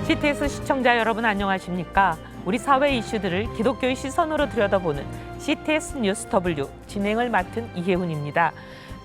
CTS 시청자 여러분 안녕하십니까? 우리 사회 이슈들을 기독교의 시선으로 들여다보는 CTS 뉴스 W 진행을 맡은 이혜훈입니다.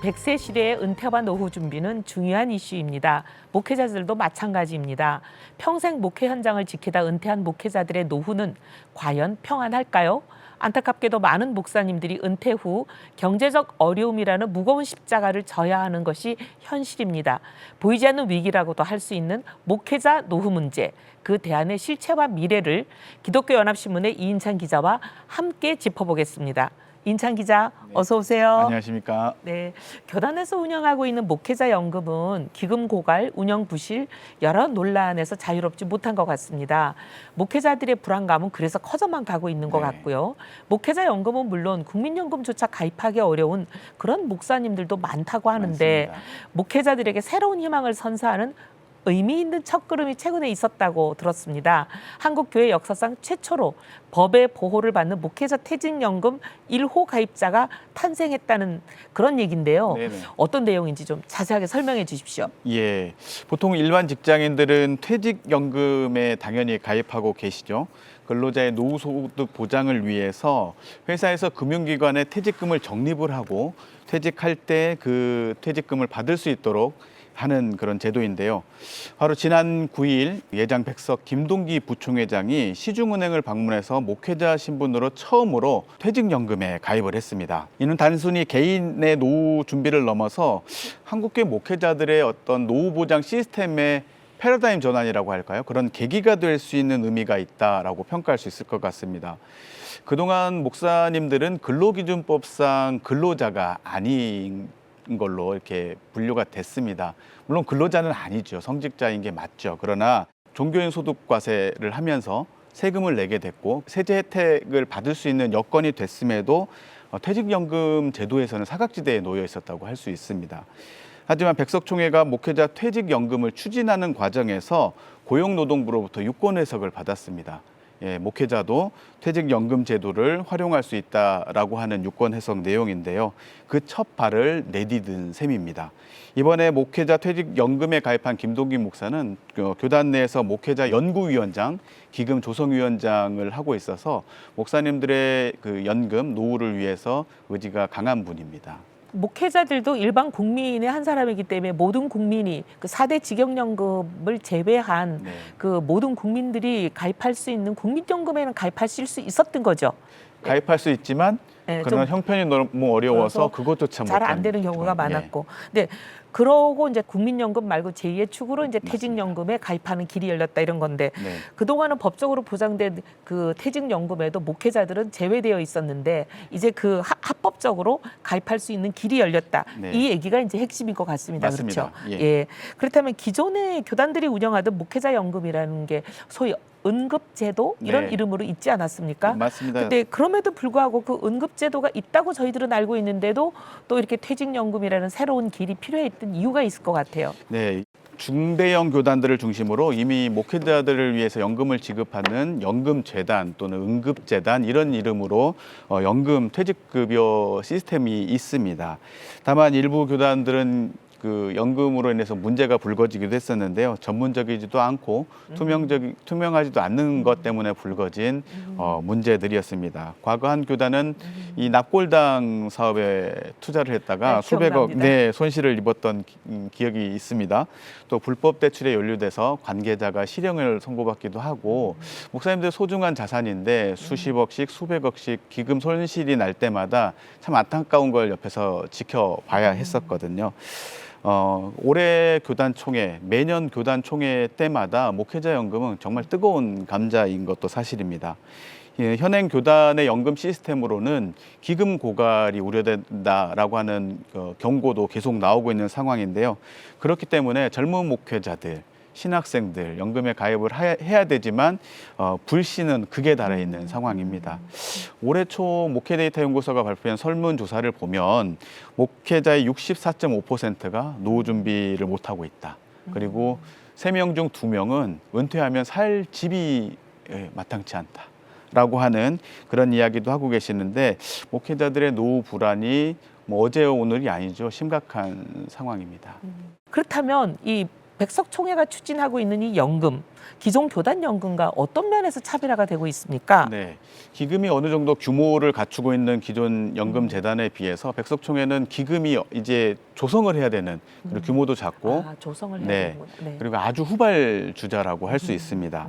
100세 시대의 은퇴와 노후 준비는 중요한 이슈입니다. 목회자들도 마찬가지입니다. 평생 목회 현장을 지키다 은퇴한 목회자들의 노후는 과연 평안할까요? 안타깝게도 많은 목사님들이 은퇴 후 경제적 어려움이라는 무거운 십자가를 져야 하는 것이 현실입니다. 보이지 않는 위기라고도 할 수 있는 목회자 노후 문제, 그 대안의 실체와 미래를 기독교 연합신문의 이인찬 기자와 함께 짚어보겠습니다. 인찬 기자, 어서 오세요. 안녕하십니까. 네, 교단에서 운영하고 있는 목회자 연금은 기금 고갈, 운영 부실, 여러 논란에서 자유롭지 못한 것 같습니다. 목회자들의 불안감은 그래서 커져만 가고 있는 것 같고요. 목회자 연금은 물론 국민연금조차 가입하기 어려운 그런 목사님들도 많다고 하는데 맞습니다. 목회자들에게 새로운 희망을 선사하는 의미 있는 첫걸음이 최근에 있었다고 들었습니다. 한국교회 역사상 최초로 법의 보호를 받는 목회자 퇴직연금 1호 가입자가 탄생했다는 그런 얘기인데요. 네네. 어떤 내용인지 좀 자세하게 설명해 주십시오. 예, 보통 일반 직장인들은 퇴직연금에 당연히 가입하고 계시죠. 근로자의 노후소득 보장을 위해서 회사에서 금융기관에 퇴직금을 적립을 하고 퇴직할 때 그 퇴직금을 받을 수 있도록 하는 그런 제도인데요. 바로 지난 9일 예장 백석 김동기 부총회장이 시중은행을 방문해서 목회자 신분으로 처음으로 퇴직연금에 가입을 했습니다. 이는 단순히 개인의 노후 준비를 넘어서 한국계 목회자들의 어떤 노후 보장 시스템의 패러다임 전환이라고 할까요? 그런 계기가 될 수 있는 의미가 있다라고 평가할 수 있을 것 같습니다. 그동안 목사님들은 근로기준법상 근로자가 아닌 걸로 이렇게 분류가 됐습니다. 물론 근로자는 아니죠. 성직자인 게 맞죠. 그러나 종교인 소득과세를 하면서 세금을 내게 됐고 세제 혜택을 받을 수 있는 여건이 됐음에도 퇴직연금 제도에서는 사각지대에 놓여 있었다고 할 수 있습니다. 하지만 백석총회가 목회자 퇴직연금을 추진하는 과정에서 고용노동부로부터 유권 해석을 받았습니다. 예, 목회자도 퇴직연금 제도를 활용할 수 있다라고 하는 유권 해석 내용인데요. 그 첫 발을 내디딘 셈입니다. 이번에 목회자 퇴직연금에 가입한 김동기 목사는 교단 내에서 목회자 연구위원장, 기금 조성위원장을 하고 있어서 목사님들의 그 연금, 노후를 위해서 의지가 강한 분입니다. 목회자들도 일반 국민의 한 사람이기 때문에 모든 국민이 그 4대 직역연금을 제외한 네. 그 모든 국민들이 가입할 수 있는 국민연금에는 가입하실 수 있었던 거죠. 가입할 수 있지만 네, 그러나 좀 형편이 너무 어려워서 그것조차 잘 안 못하는 되는 경우가 예. 많았고, 근데 그러고 이제 국민연금 말고 제2의 축으로 이제 맞습니다. 퇴직연금에 가입하는 길이 열렸다 이런 건데 네. 그동안은 법적으로 보장된 그 퇴직연금에도 목회자들은 제외되어 있었는데 이제 그 합법적으로 가입할 수 있는 길이 열렸다. 네. 이 얘기가 이제 핵심인 것 같습니다. 맞습니다. 그렇죠? 예. 예. 그렇다면 기존의 교단들이 운영하던 목회자 연금이라는 게 소위 은급제도 이런 네. 이름으로 있지 않았습니까? 맞습니다. 근데 그럼에도 불구하고 그 은급제도가 있다고 저희들은 알고 있는데도 또 이렇게 퇴직연금이라는 새로운 길이 필요했던 이유가 있을 것 같아요. 네, 중대형 교단들을 중심으로 이미 목회자들을 위해서 연금을 지급하는 연금재단 또는 응급재단 이런 이름으로 연금 퇴직급여 시스템이 있습니다. 다만 일부 교단들은 그 연금으로 인해서 문제가 불거지기도 했었는데요. 전문적이지도 않고 투명하지도 않는 것 때문에 불거진 문제들이었습니다. 과거 한 교단은 이 납골당 사업에 투자를 했다가 네, 수백억 기억납니다. 손실을 입었던 기억이 있습니다. 또 불법 대출에 연루돼서 관계자가 실형을 선고받기도 하고 목사님들 소중한 자산인데 수십억씩 수백억씩 기금 손실이 날 때마다 참 안타까운 걸 옆에서 지켜봐야 했었거든요. 올해 교단 총회, 매년 교단 총회 때마다 목회자 연금은 정말 뜨거운 감자인 것도 사실입니다. 예, 현행 교단의 연금 시스템으로는 기금 고갈이 우려된다라고 하는 경고도 계속 나오고 있는 상황인데요. 그렇기 때문에 젊은 목회자들, 신학생들 연금에 가입을 해야 되지만 불씨는 극에 달해 있는 상황입니다. 올해 초 목회데이터 연구소가 발표한 설문조사를 보면 목회자의 64.5%가 노후 준비를 못하고 있다. 그리고 3명 중 2명은 은퇴하면 살 집이 마땅치 않다. 라고 하는 그런 이야기도 하고 계시는데 목회자들의 노후 불안이 어제 오늘이 아니죠. 심각한 상황입니다. 그렇다면 이 백석총회가 추진하고 있는 이 연금, 기존 교단연금과 어떤 면에서 차별화가 되고 있습니까? 네, 기금이 어느 정도 규모를 갖추고 있는 기존 연금재단에 비해서 백석총회는 기금이 이제 조성을 해야 되는 그리고 규모도 작고 조성을 해야 네, 되는구나. 네. 그리고 아주 후발주자라고 할 수 있습니다.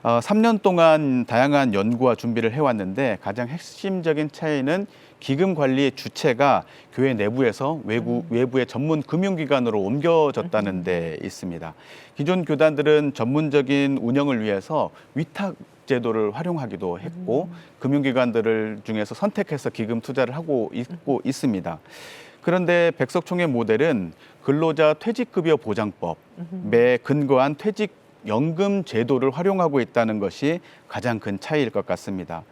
3년 동안 다양한 연구와 준비를 해왔는데 가장 핵심적인 차이는 기금 관리의 주체가 교회 내부에서 외부의 전문 금융기관으로 옮겨졌다는 데 있습니다. 기존 교단들은 전문적인 운영을 위해서 위탁 제도를 활용하기도 했고 금융기관들을 중에서 선택해서 기금 투자를 하고 있습니다. 그런데 백석총회 모델은 근로자 퇴직급여 보장법에 근거한 퇴직연금 제도를 활용하고 있다는 것이 가장 큰 차이일 것 같습니다.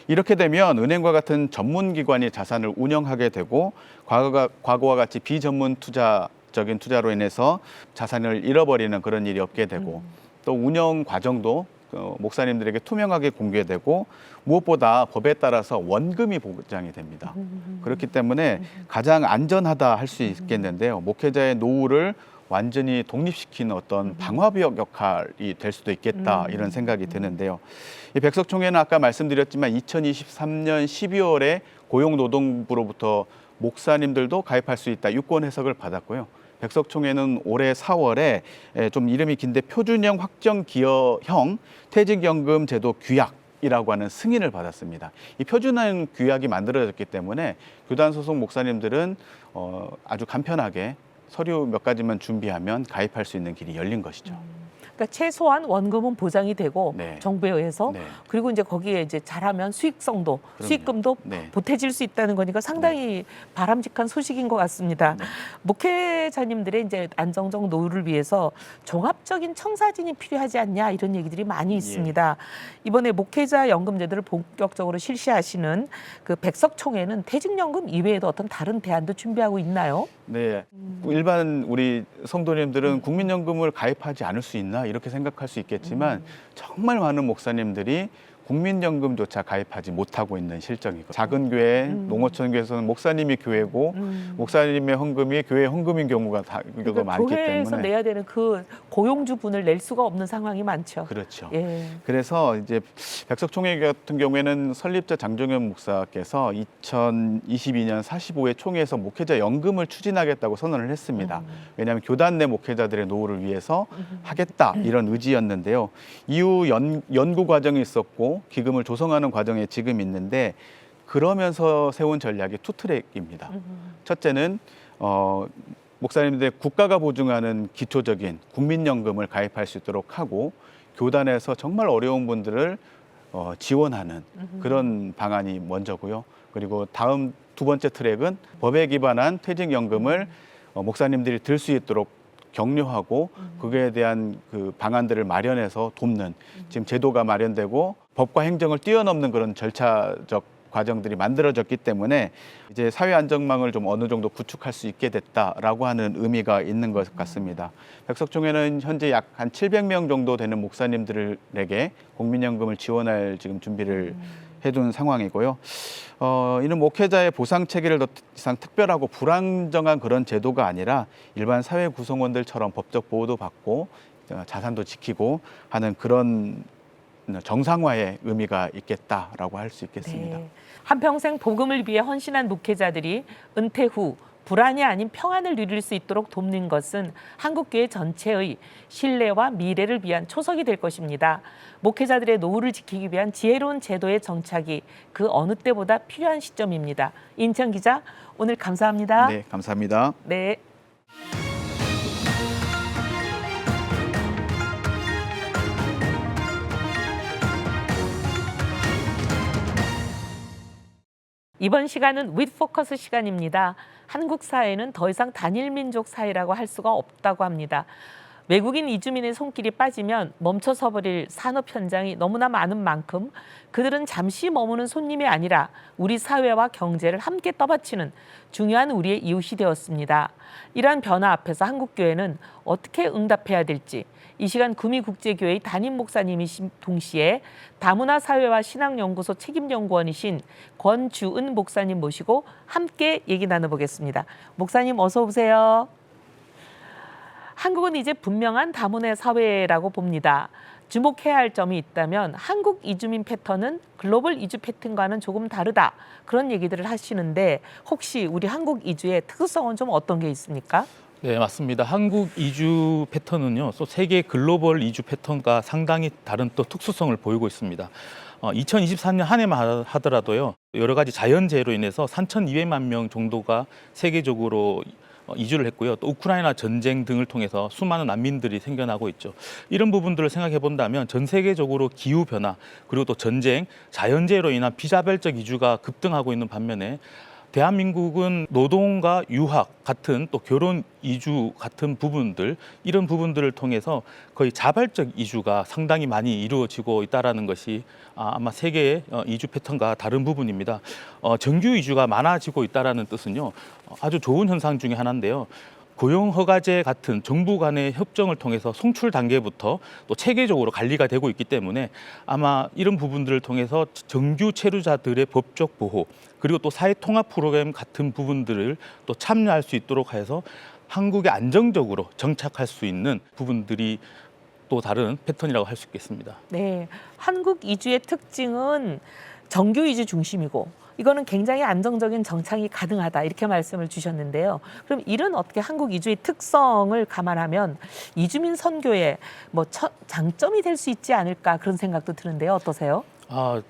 이렇게 되면 은행과 같은 전문기관이 자산을 운영하게 되고 과거와 같이 비전문 투자적인 투자로 인해서 자산을 잃어버리는 그런 일이 없게 되고 또 운영 과정도 목사님들에게 투명하게 공개되고 무엇보다 법에 따라서 원금이 보장이 됩니다. 그렇기 때문에 가장 안전하다 할 수 있겠는데요. 목회자의 노후를 완전히 독립시키는 어떤 방화벽 역할이 될 수도 있겠다 이런 생각이 드는데요. 이 백석총회는 아까 말씀드렸지만 2023년 12월에 고용노동부로부터 목사님들도 가입할 수 있다 유권 해석을 받았고요. 백석총회는 올해 4월에 좀 이름이 긴데 표준형 확정기여형 퇴직연금 제도 규약이라고 하는 승인을 받았습니다. 이 표준형 규약이 만들어졌기 때문에 교단 소속 목사님들은 아주 간편하게 서류 몇 가지만 준비하면 가입할 수 있는 길이 열린 것이죠. 그러니까 최소한 원금은 보장이 되고 네. 정부에 의해서 네. 그리고 이제 거기에 이제 잘하면 수익성도 그럼요. 수익금도 네. 보태질 수 있다는 거니까 상당히 바람직한 소식인 것 같습니다. 네. 목회자님들의 이제 안정적 노후를 위해서 종합적인 청사진이 필요하지 않냐 이런 얘기들이 많이 있습니다. 이번에 목회자 연금제도를 본격적으로 실시하시는 그 백석총회는 퇴직연금 이외에도 어떤 다른 대안도 준비하고 있나요? 네, 일반 우리 성도님들은 국민연금을 가입하지 않을 수 있나 이렇게 생각할 수 있겠지만 정말 많은 목사님들이 국민연금조차 가입하지 못하고 있는 실정이고 작은 교회, 농어촌 교회에서는 목사님이 교회고 목사님의 헌금이 교회 헌금인 경우가 그러니까 많기 교회에서 때문에 내야 되는 그 고용주분을 낼 수가 없는 상황이 많죠. 그렇죠. 예. 그래서 이제 백석총회 같은 경우에는 설립자 장종현 목사께서 2022년 45회 총회에서 목회자 연금을 추진하겠다고 선언을 했습니다. 왜냐하면 교단 내 목회자들의 노후를 위해서 하겠다 이런 의지였는데요. 이후 연구 과정이 있었고 기금을 조성하는 과정에 지금 있는데 그러면서 세운 전략이 투트랙입니다. 첫째는 목사님들 국가가 보증하는 기초적인 국민연금을 가입할 수 있도록 하고 교단에서 정말 어려운 분들을 지원하는 그런 방안이 먼저고요. 그리고 다음 두 번째 트랙은 법에 기반한 퇴직연금을 목사님들이 들 수 있도록 격려하고 그에 대한 그 방안들을 마련해서 돕는 지금 제도가 마련되고 법과 행정을 뛰어넘는 그런 절차적 과정들이 만들어졌기 때문에 이제 사회 안정망을 좀 어느 정도 구축할 수 있게 됐다라고 하는 의미가 있는 것 같습니다. 백석총회는 현재 약 한 700명 정도 되는 목사님들에게 국민연금을 지원할 지금 준비를 해둔 상황이고요. 이는 목회자의 보상 체계를 더 이상 특별하고 불안정한 그런 제도가 아니라 일반 사회 구성원들처럼 법적 보호도 받고 자산도 지키고 하는 그런 정상화의 의미가 있겠다라고 할 수 있겠습니다. 네. 한평생 복음을 위해 헌신한 목회자들이 은퇴 후 불안이 아닌 평안을 누릴 수 있도록 돕는 것은 한국교회 전체의 신뢰와 미래를 위한 초석이 될 것입니다. 목회자들의 노후를 지키기 위한 지혜로운 제도의 정착이 그 어느 때보다 필요한 시점입니다. 인천 기자, 오늘 감사합니다. 네, 감사합니다. 네. 이번 시간은 윗포커스 시간입니다. 한국 사회는 더 이상 단일 민족 사회라고 할 수가 없다고 합니다. 외국인 이주민의 손길이 빠지면 멈춰서 버릴 산업 현장이 너무나 많은 만큼 그들은 잠시 머무는 손님이 아니라 우리 사회와 경제를 함께 떠받치는 중요한 우리의 이웃이 되었습니다. 이러한 변화 앞에서 한국교회는 어떻게 응답해야 될지 이 시간 구미국제교회의 담임 목사님이신 동시에 다문화 사회와 신앙연구소 책임연구원이신 권주은 목사님 모시고 함께 얘기 나눠보겠습니다. 목사님 어서 오세요. 한국은 이제 분명한 다문화 사회라고 봅니다. 주목해야 할 점이 있다면 한국 이주민 패턴은 글로벌 이주 패턴과는 조금 다르다. 그런 얘기들을 하시는데 혹시 우리 한국 이주의 특수성은 좀 어떤 게 있습니까? 네, 맞습니다. 한국 이주 패턴은요, 또 세계 글로벌 이주 패턴과 상당히 다른 또 특수성을 보이고 있습니다. 2023년 한 해만 하더라도요, 여러 가지 자연재해로 인해서 3,200만 명 정도가 세계적으로 이주를 했고요. 또 우크라이나 전쟁 등을 통해서 수많은 난민들이 생겨나고 있죠. 이런 부분들을 생각해 본다면 전 세계적으로 기후 변화, 그리고 또 전쟁, 자연재해로 인한 비자별적 이주가 급등하고 있는 반면에 대한민국은 노동과 유학 같은 또 결혼 이주 같은 부분들, 이런 부분들을 통해서 거의 자발적 이주가 상당히 많이 이루어지고 있다는 것이 아마 세계의 이주 패턴과 다른 부분입니다. 정규 이주가 많아지고 있다는 뜻은요, 아주 좋은 현상 중에 하나인데요. 고용허가제 같은 정부 간의 협정을 통해서 송출 단계부터 또 체계적으로 관리가 되고 있기 때문에 아마 이런 부분들을 통해서 정규 체류자들의 법적 보호, 그리고 또 사회통합 프로그램 같은 부분들을 또 참여할 수 있도록 해서 한국에 안정적으로 정착할 수 있는 부분들이 또 다른 패턴이라고 할 수 있겠습니다. 네, 한국 이주의 특징은 정규 이주 중심이고 이거는 굉장히 안정적인 정착이 가능하다 이렇게 말씀을 주셨는데요. 그럼 이런 어떻게 한국 이주의 특성을 감안하면 이주민 선교의 장점이 될 수 있지 않을까 그런 생각도 드는데요. 어떠세요?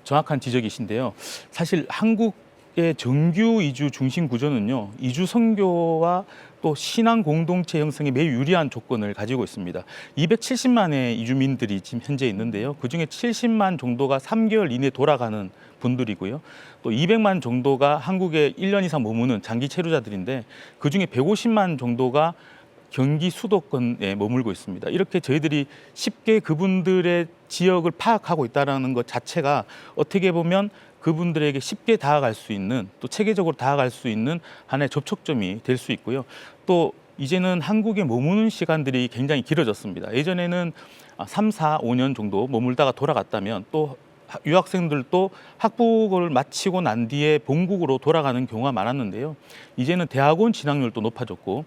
정확한 지적이신데요. 사실 한국의 정규 이주 중심 구조는요, 이주 선교와 또 신앙 공동체 형성에 매우 유리한 조건을 가지고 있습니다. 270만의 이주민들이 지금 현재 있는데요. 그중에 70만 정도가 3개월 이내 돌아가는 분들이고요. 또 200만 정도가 한국에 1년 이상 머무는 장기 체류자들인데 그중에 150만 정도가 경기 수도권에 머물고 있습니다. 이렇게 저희들이 쉽게 그분들의 지역을 파악하고 있다는 것 자체가 어떻게 보면 그분들에게 쉽게 다가갈 수 있는, 또 체계적으로 다가갈 수 있는 하나의 접촉점이 될 수 있고요. 또 이제는 한국에 머무는 시간들이 굉장히 길어졌습니다. 예전에는 3, 4, 5년 정도 머물다가 돌아갔다면 또 유학생들도 학부를 마치고 난 뒤에 본국으로 돌아가는 경우가 많았는데요. 이제는 대학원 진학률도 높아졌고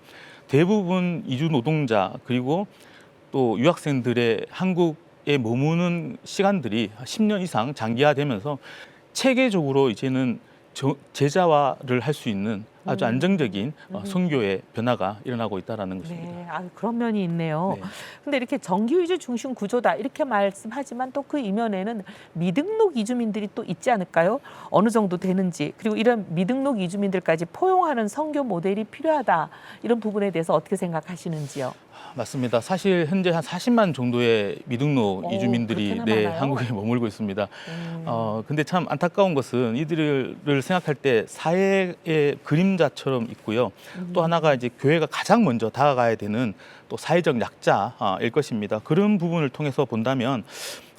대부분 이주 노동자 그리고 또 유학생들의 한국에 머무는 시간들이 10년 이상 장기화되면서 체계적으로 이제는 제자화를 할 수 있는 아주 안정적인 선교의 변화가 일어나고 있다는 것입니다. 네, 그런 면이 있네요. 네. 근데 이렇게 정규 이주 중심 구조다 이렇게 말씀하지만 또 그 이면에는 미등록 이주민들이 또 있지 않을까요? 어느 정도 되는지, 그리고 이런 미등록 이주민들까지 포용하는 선교 모델이 필요하다. 이런 부분에 대해서 어떻게 생각하시는지요? 맞습니다. 사실 현재 한 40만 정도의 미등록 이주민들이 많아요? 한국에 머물고 있습니다. 근데 참 안타까운 것은 이들을 생각할 때 사회의 그림자처럼 있고요. 또 하나가 이제 교회가 가장 먼저 다가가야 되는 또 사회적 약자일 것입니다. 그런 부분을 통해서 본다면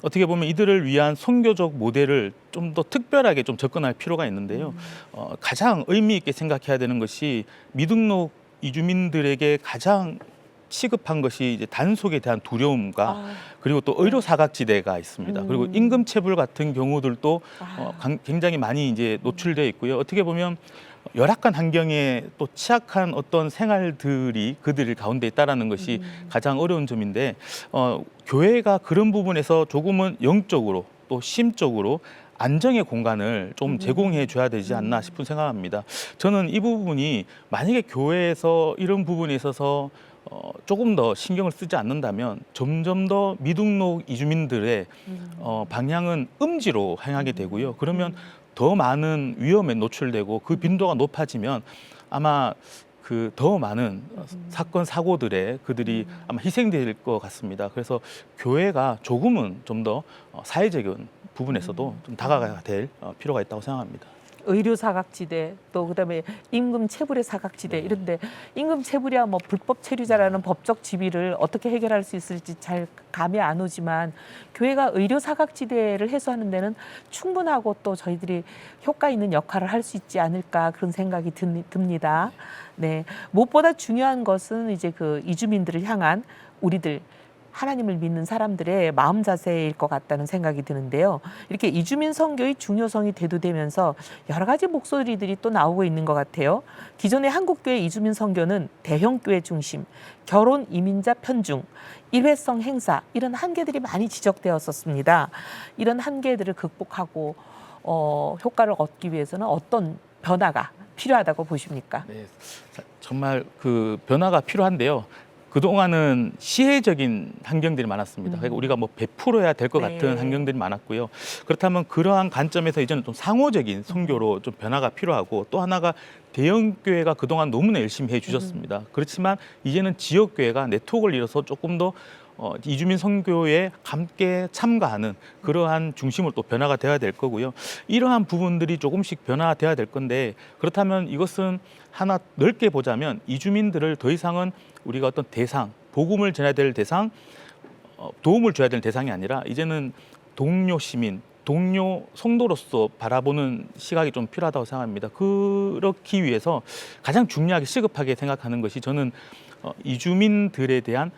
어떻게 보면 이들을 위한 선교적 모델을 좀 더 특별하게 좀 접근할 필요가 있는데요. 가장 의미 있게 생각해야 되는 것이 미등록 이주민들에게 가장 시급한 것이 이제 단속에 대한 두려움과 그리고 또 의료 사각지대가 있습니다. 그리고 임금 체불 같은 경우들도 굉장히 많이 이제 노출되어 있고요. 어떻게 보면 열악한 환경에 또 취약한 어떤 생활들이 그들 가운데 있다라는 것이 가장 어려운 점인데 교회가 그런 부분에서 조금은 영적으로 또 심적으로 안정의 공간을 좀 제공해 줘야 되지 않나 싶은 생각합니다. 저는 이 부분이 만약에 교회에서 이런 부분에 있어서 조금 더 신경을 쓰지 않는다면 점점 더 미등록 이주민들의 방향은 음지로 향하게 되고요. 그러면 더 많은 위험에 노출되고 그 빈도가 높아지면 아마 그 더 많은 사건 사고들에 그들이 아마 희생될 것 같습니다. 그래서 교회가 조금은 좀 더 사회적인 부분에서도 좀 다가가야 될 필요가 있다고 생각합니다. 의료 사각지대, 또 그다음에 임금 체불의 사각지대 이런데 임금 체불이야 뭐 불법 체류자라는 법적 지위를 어떻게 해결할 수 있을지 잘 감이 안 오지만 교회가 의료 사각지대를 해소하는 데는 충분하고 또 저희들이 효과 있는 역할을 할 수 있지 않을까 그런 생각이 듭니다. 네, 무엇보다 중요한 것은 이제 그 이주민들을 향한 우리들 하나님을 믿는 사람들의 마음 자세일 것 같다는 생각이 드는데요. 이렇게 이주민 선교의 중요성이 대두되면서 여러 가지 목소리들이 또 나오고 있는 것 같아요. 기존의 한국교회 이주민 선교는 대형교회 중심, 결혼 이민자 편중, 일회성 행사 이런 한계들이 많이 지적되었었습니다. 이런 한계들을 극복하고 효과를 얻기 위해서는 어떤 변화가 필요하다고 보십니까? 네, 정말 그 변화가 필요한데요. 그동안은 시혜적인 환경들이 많았습니다. 그러니까 우리가 뭐 베풀어야 될 것 네. 같은 환경들이 많았고요. 그렇다면 그러한 관점에서 이제는 좀 상호적인 선교로 좀 변화가 필요하고, 또 하나가 대형 교회가 그동안 너무나 열심히 해주셨습니다. 그렇지만 이제는 지역 교회가 네트워크를 이뤄서 조금 더 이주민 선교에 함께 참가하는 그러한 중심으로 또 변화가 되어야 될 거고요. 이러한 부분들이 조금씩 변화되어야 될 건데, 그렇다면 이것은 하나 넓게 보자면 이주민들을 더 이상은 우리가 어떤 대상, 복음을 전해야 될 대상, 도움을 줘야 될 대상이 아니라 이제는 동료 시민, 동료 성도로서 바라보는 시각이 좀 필요하다고 생각합니다. 그렇기 위해서 가장 중요하게 시급하게 생각하는 것이, 저는 이주민들에 대한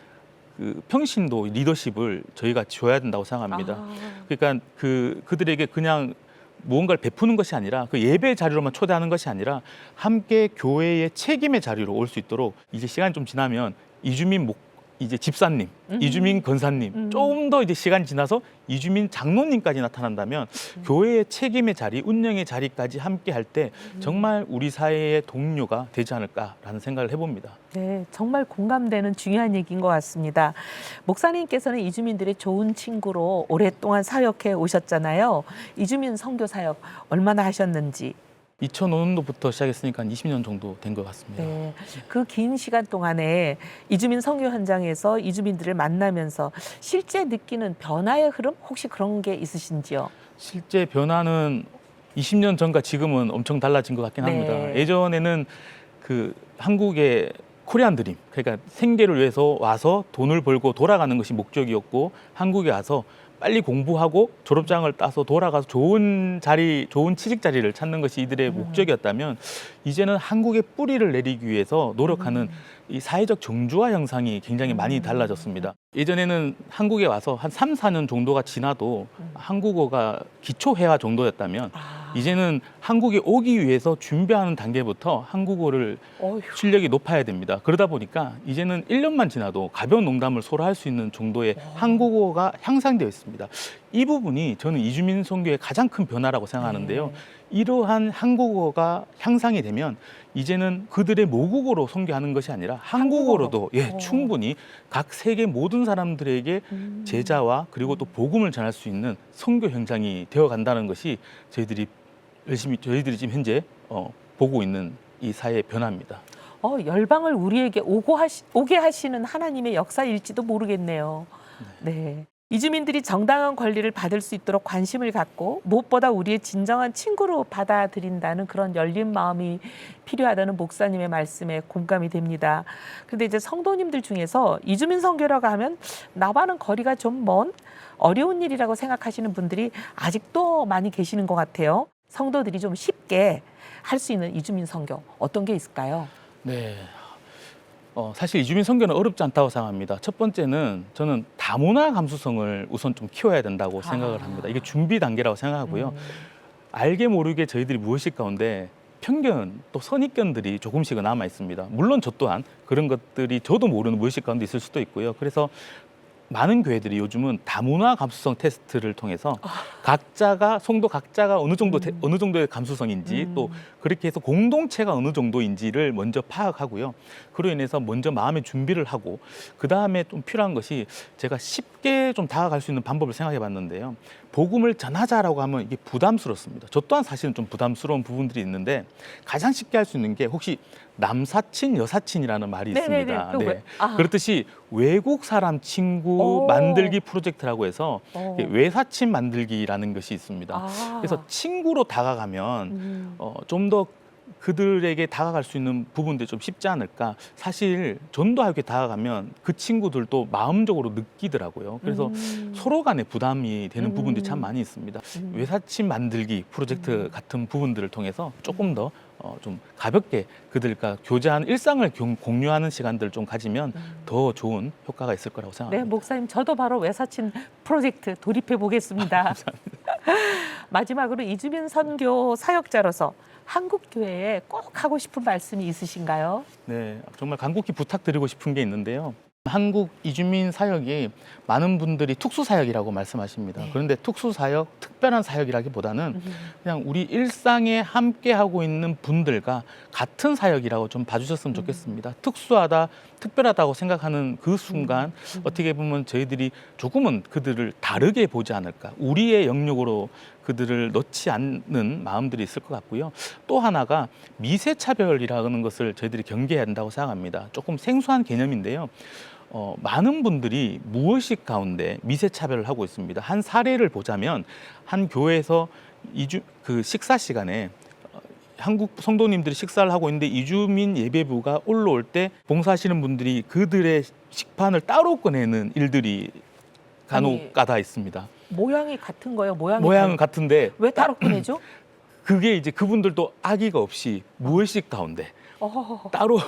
그 평신도 리더십을 저희가 줘야 된다고 생각합니다. 그러니까 그들에게 그냥 무언가를 베푸는 것이 아니라, 그 예배 자리로만 초대하는 것이 아니라 함께 교회의 책임의 자리로 올 수 있도록, 이제 시간이 좀 지나면 이주민 이제 집사님, 이주민 권사님, 조금 더 이제 시간이 지나서 이주민 장로님까지 나타난다면 교회의 책임의 자리, 운영의 자리까지 함께 할 때 정말 우리 사회의 동료가 되지 않을까라는 생각을 해봅니다. 네, 정말 공감되는 중요한 얘기인 것 같습니다. 목사님께서는 이주민들의 좋은 친구로 오랫동안 사역해 오셨잖아요. 이주민 선교 사역 얼마나 하셨는지. 2005년도부터 시작했으니까 20년 정도 된 것 같습니다. 네, 그 긴 시간 동안에 이주민 선교 현장에서 이주민들을 만나면서 실제 느끼는 변화의 흐름 혹시 그런 게 있으신지요? 실제 변화는 20년 전과 지금은 엄청 달라진 것 같긴 합니다. 네. 예전에는 그 한국의 코리안 드림, 그러니까 생계를 위해서 와서 돈을 벌고 돌아가는 것이 목적이었고, 한국에 와서 빨리 공부하고 졸업장을 따서 돌아가서 좋은 자리, 좋은 취직 자리를 찾는 것이 이들의 목적이었다면, 이제는 한국의 뿌리를 내리기 위해서 노력하는 이 사회적 정주화 형상이 굉장히 많이 달라졌습니다. 예전에는 한국에 와서 한 3, 4년 정도가 지나도 한국어가 기초회화 정도였다면, 이제는 한국에 오기 위해서 준비하는 단계부터 한국어를 실력이 높아야 됩니다. 그러다 보니까 이제는 1년만 지나도 가벼운 농담을 서로 할 수 있는 정도의 한국어가 향상되어 있습니다. 이 부분이 저는 이주민 선교의 가장 큰 변화라고 생각하는데요. 이러한 한국어가 향상이 되면 이제는 그들의 모국어로 선교하는 것이 아니라 한국어로도 충분히 각 세계 모든 사람들에게 제자와 그리고 또 복음을 전할 수 있는 선교 현장이 되어 간다는 것이 저희들이 지금 현재 보고 있는 이 사회의 변화입니다. 열방을 우리에게 오게 하시는 하나님의 역사일지도 모르겠네요. 네. 이주민들이 정당한 권리를 받을 수 있도록 관심을 갖고 무엇보다 우리의 진정한 친구로 받아들인다는 그런 열린 마음이 필요하다는 목사님의 말씀에 공감이 됩니다. 그런데 이제 성도님들 중에서 이주민 선교라고 하면 나와는 거리가 좀 먼 어려운 일이라고 생각하시는 분들이 아직도 많이 계시는 것 같아요. 성도들이 좀 쉽게 할 수 있는 이주민 선교 어떤 게 있을까요? 네. 사실 이주민 선교는 어렵지 않다고 생각합니다. 첫 번째는 저는 다문화 감수성을 우선 좀 키워야 된다고 생각을 합니다. 이게 준비 단계라고 생각하고요. 알게 모르게 저희들이 무의식 가운데 편견 또 선입견들이 조금씩은 남아 있습니다. 물론 저 또한 그런 것들이 저도 모르는 무의식 가운데 있을 수도 있고요. 그래서 많은 교회들이 요즘은 다문화 감수성 테스트를 통해서 성도 각자가 어느 정도의 감수성인지 또 그렇게 해서 공동체가 어느 정도인지를 먼저 파악하고요. 그로 인해서 먼저 마음의 준비를 하고, 그 다음에 좀 필요한 것이, 제가 쉽게 좀 다가갈 수 있는 방법을 생각해 봤는데요. 복음을 전하자라고 하면 이게 부담스럽습니다. 저 또한 사실은 좀 부담스러운 부분들이 있는데, 가장 쉽게 할 수 있는 게 혹시 남사친, 여사친이라는 말이 있습니다. 네. 그렇듯이 외국 사람 친구 만들기 프로젝트라고 해서 외사친 만들기라는 것이 있습니다. 그래서 친구로 다가가면 좀 더 그들에게 다가갈 수 있는 부분들이 좀 쉽지 않을까. 사실 전도하게 다가가면 그 친구들도 마음적으로 느끼더라고요. 그래서 서로 간에 부담이 되는 부분들이 참 많이 있습니다. 외사친 만들기 프로젝트 같은 부분들을 통해서 조금 더 좀 가볍게 그들과 교제하는 일상을 공유하는 시간들을 좀 가지면 더 좋은 효과가 있을 거라고 네, 생각합니다. 목사님 저도 바로 외사친 프로젝트 돌입해 보겠습니다. 마지막으로 이주민 선교 사역자로서 한국 교회에 꼭 하고 싶은 말씀이 있으신가요? 네, 정말 간곡히 부탁드리고 싶은 게 있는데요. 한국 이주민 사역이 많은 분들이 특수 사역이라고 말씀하십니다. 네. 그런데 특수 사역, 특별한 사역이라기보다는 그냥 우리 일상에 함께 하고 있는 분들과 같은 사역이라고 좀 봐주셨으면 좋겠습니다. 특수하다, 특별하다고 생각하는 그 순간 어떻게 보면 저희들이 조금은 그들을 다르게 보지 않을까. 우리의 영역으로 그들을 넣지 않는 마음들이 있을 것 같고요. 또 하나가 미세차별이라는 것을 저희들이 경계해야 한다고 생각합니다. 조금 생소한 개념인데요. 많은 분들이 무의식 가운데 미세차별을 하고 있습니다. 한 사례를 보자면 한 교회에서 그 식사 시간에 한국 성도님들이 식사를 하고 있는데 이주민 예배부가 올라올 때 봉사하시는 분들이 그들의 식판을 따로 꺼내는 일들이 간혹 가다 있습니다. 모양이 같은 거예요? 모양은 같은데 왜 따로 꺼내죠? 그게 이제 그분들도 악의가 없이 무의식 가운데 따로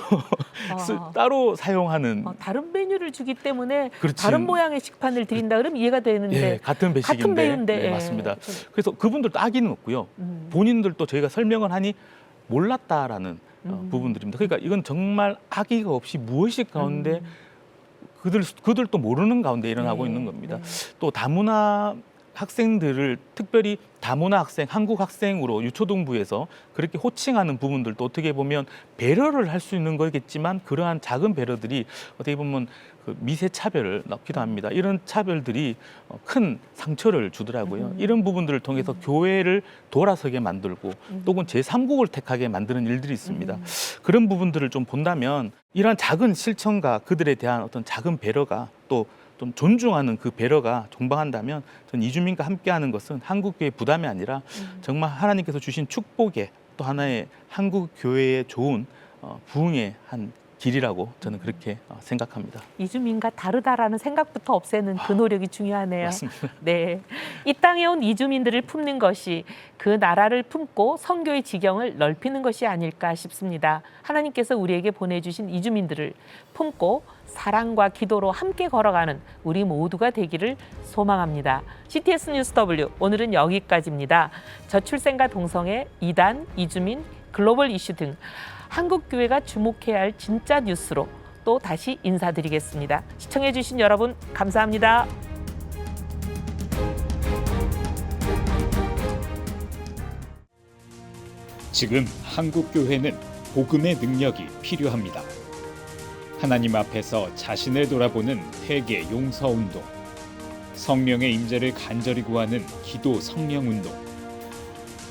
따로 사용하는 다른 메뉴를 주기 때문에 그렇지. 다른 모양의 식판을 드린다 그러면 이해가 되는데 예, 같은 배식인데 같은 메뉴인데 네, 예. 맞습니다. 그래서 그분들도 악의는 없고요. 본인들도 저희가 설명을 하니 몰랐다라는 부분들입니다. 그러니까 이건 정말 악의가 없이 무의식 가운데 그들도 모르는 가운데 일어나고 있는 겁니다. 또 다문화 학생들을 특별히 다문화 학생, 한국 학생으로 유초등부에서 그렇게 호칭하는 부분들도 어떻게 보면 배려를 할 수 있는 거겠지만 그러한 작은 배려들이 어떻게 보면 그 미세 차별을 낳기도 합니다. 이런 차별들이 큰 상처를 주더라고요. 이런 부분들을 통해서 교회를 돌아서게 만들고 또는 제3국을 택하게 만드는 일들이 있습니다. 그런 부분들을 좀 본다면 이러한 작은 실천과 그들에 대한 어떤 작은 배려가 또 좀 존중하는 그 배려가 종방한다면 전 이주민과 함께하는 것은 한국 교회의 부담이 아니라 정말 하나님께서 주신 축복의 또 하나의 한국 교회의 좋은 부흥의 한 길이라고 저는 그렇게 생각합니다. 이주민과 다르다라는 생각부터 없애는 그 노력이 중요하네요. 맞습니다. 네, 이 땅에 온 이주민들을 품는 것이 그 나라를 품고 선교의 지경을 넓히는 것이 아닐까 싶습니다. 하나님께서 우리에게 보내주신 이주민들을 품고 사랑과 기도로 함께 걸어가는 우리 모두가 되기를 소망합니다. CTS 뉴스 W 오늘은 여기까지입니다. 저출생과 동성애, 이단, 이주민, 글로벌 이슈 등 한국 교회가 주목해야 할 진짜 뉴스로 또 다시 인사드리겠습니다. 시청해주신 여러분 감사합니다. 지금 한국 교회는 복음의 능력이 필요합니다. 하나님 앞에서 자신을 돌아보는 회개 용서 운동, 성령의 임재를 간절히 구하는 기도 성령 운동,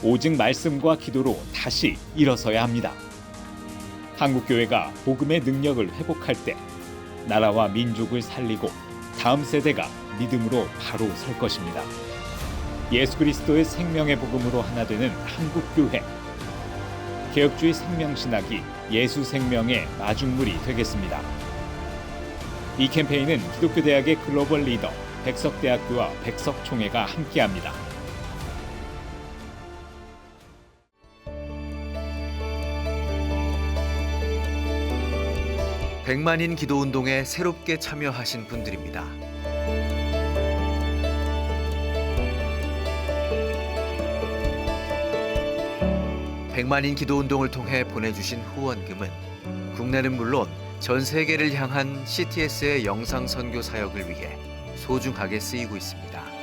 오직 말씀과 기도로 다시 일어서야 합니다. 한국 교회가 복음의 능력을 회복할 때 나라와 민족을 살리고 다음 세대가 믿음으로 바로 설 것입니다. 예수 그리스도의 생명의 복음으로 하나 되는 한국 교회. 개혁주의 생명신학이 예수 생명의 마중물이 되겠습니다. 이 캠페인은 기독교대학의 글로벌 리더 백석대학교와 백석총회가 함께합니다. 백만인 기도운동에 새롭게 참여하신 분들입니다. 백만인 기도운동을 통해 보내주신 후원금은 국내는 물론 전 세계를 향한 CTS의 영상 선교 사역을 위해 소중하게 쓰이고 있습니다.